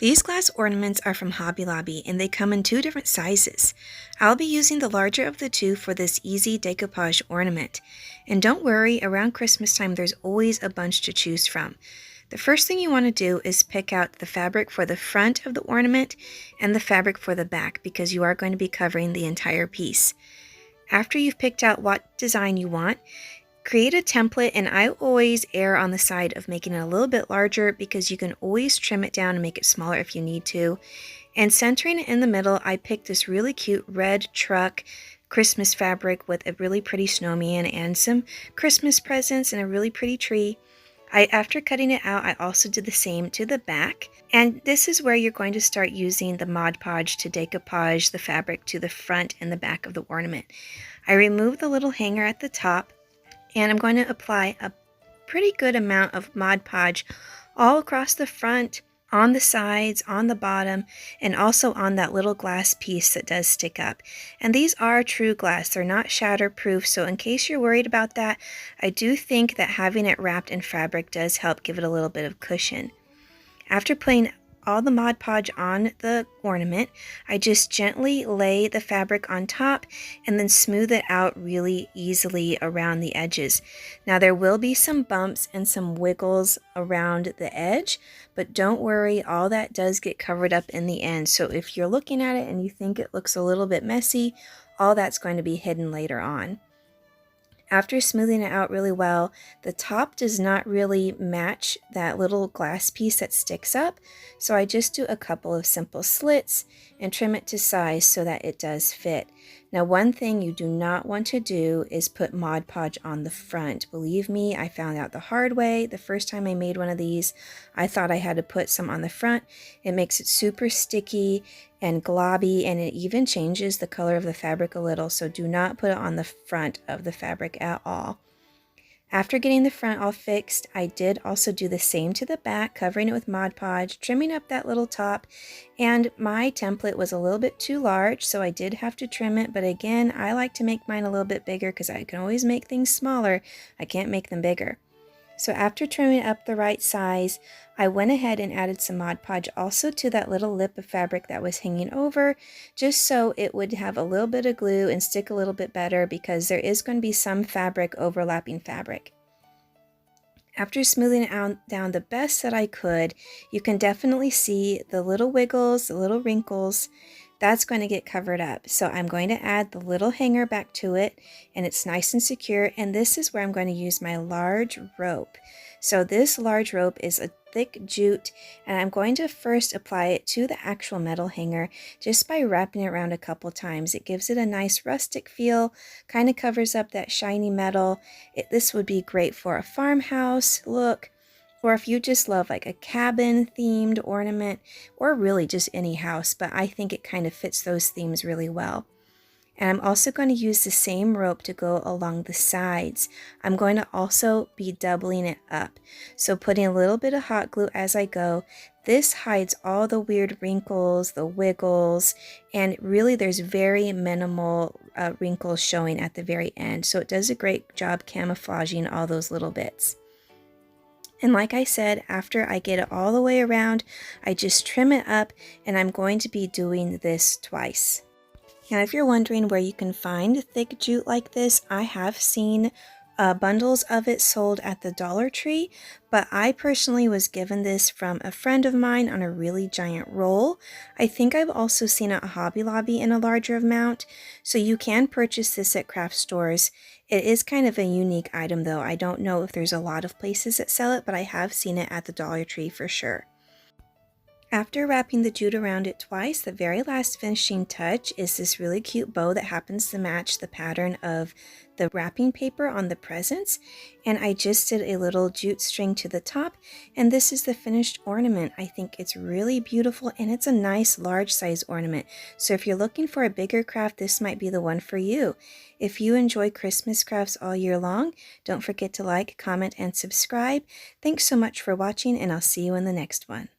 These glass ornaments are from Hobby Lobby and they come in two different sizes. I'll be using the larger of the two for this easy decoupage ornament. And don't worry, around Christmas time there's always a bunch to choose from. The first thing you want to do is pick out the fabric for the front of the ornament and the fabric for the back because you are going to be covering the entire piece. After you've picked out what design you want, create a template, and I always err on the side of making it a little bit larger because you can always trim it down and make it smaller if you need to. And centering it in the middle, I picked this really cute red truck Christmas fabric with a really pretty snowman and some Christmas presents and a really pretty tree. After cutting it out, I also did the same to the back. And this is where you're going to start using the Mod Podge to decoupage the fabric to the front and the back of the ornament. I removed the little hanger at the top, and I'm going to apply a pretty good amount of Mod Podge all across the front, on the sides, on the bottom, and also on that little glass piece that does stick up. And these are true glass, they're not shatterproof, so in case you're worried about that, I do think that having it wrapped in fabric does help give it a little bit of cushion. After putting all the Mod Podge on the ornament, I just gently lay the fabric on top and then smooth it out really easily around the edges. Now there will be some bumps and some wiggles around the edge, but don't worry, all that does get covered up in the end. So if you're looking at it and you think it looks a little bit messy, all that's going to be hidden later on. After smoothing it out really well, the top does not really match that little glass piece that sticks up, so I just do a couple of simple slits and trim it to size so that it does fit. Now, one thing you do not want to do is put Mod Podge on the front. Believe me, I found out the hard way. The first time I made one of these, I thought I had to put some on the front. It makes it super sticky and globby, and it even changes the color of the fabric a little, so do not put it on the front of the fabric at all. After getting the front all fixed, I did also do the same to the back, covering it with Mod Podge, trimming up that little top, and my template was a little bit too large, so I did have to trim it, but again, I like to make mine a little bit bigger because I can always make things smaller. I can't make them bigger. So after trimming up the right size, I went ahead and added some Mod Podge also to that little lip of fabric that was hanging over, just so it would have a little bit of glue and stick a little bit better because there is going to be some fabric overlapping fabric. After smoothing it down the best that I could, you can definitely see the little wiggles, the little wrinkles. That's going to get covered up. So I'm going to add the little hanger back to it, and it's nice and secure, and this is where I'm going to use my large rope. So this large rope is a thick jute, and I'm going to first apply it to the actual metal hanger just by wrapping it around a couple times. It gives it a nice rustic feel, kind of covers up that shiny metal. This would be great for a farmhouse look, or if you just love like a cabin themed ornament, or really just any house, but I think it kind of fits those themes really well. And I'm also going to use the same rope to go along the sides. I'm going to also be doubling it up, so putting a little bit of hot glue as I go. This hides all the weird wrinkles, the wiggles, and really there's very minimal wrinkles showing at the very end, so it does a great job camouflaging all those little bits. And like I said, after I get it all the way around, I just trim it up, and I'm going to be doing this twice. Now, if you're wondering where you can find thick jute like this, I have seen bundles of it sold at the Dollar Tree, but I personally was given this from a friend of mine on a really giant roll. I think I've also seen it at Hobby Lobby in a larger amount, so you can purchase this at craft stores. It is kind of a unique item though. I don't know if there's a lot of places that sell it, but I have seen it at the Dollar Tree for sure. After wrapping the jute around it twice, the very last finishing touch is this really cute bow that happens to match the pattern of the wrapping paper on the presents, and I just did a little jute string to the top, and this is the finished ornament. I think it's really beautiful, and it's a nice large size ornament, so if you're looking for a bigger craft, this might be the one for you. If you enjoy Christmas crafts all year long, don't forget to like, comment, and subscribe. Thanks so much for watching, and I'll see you in the next one.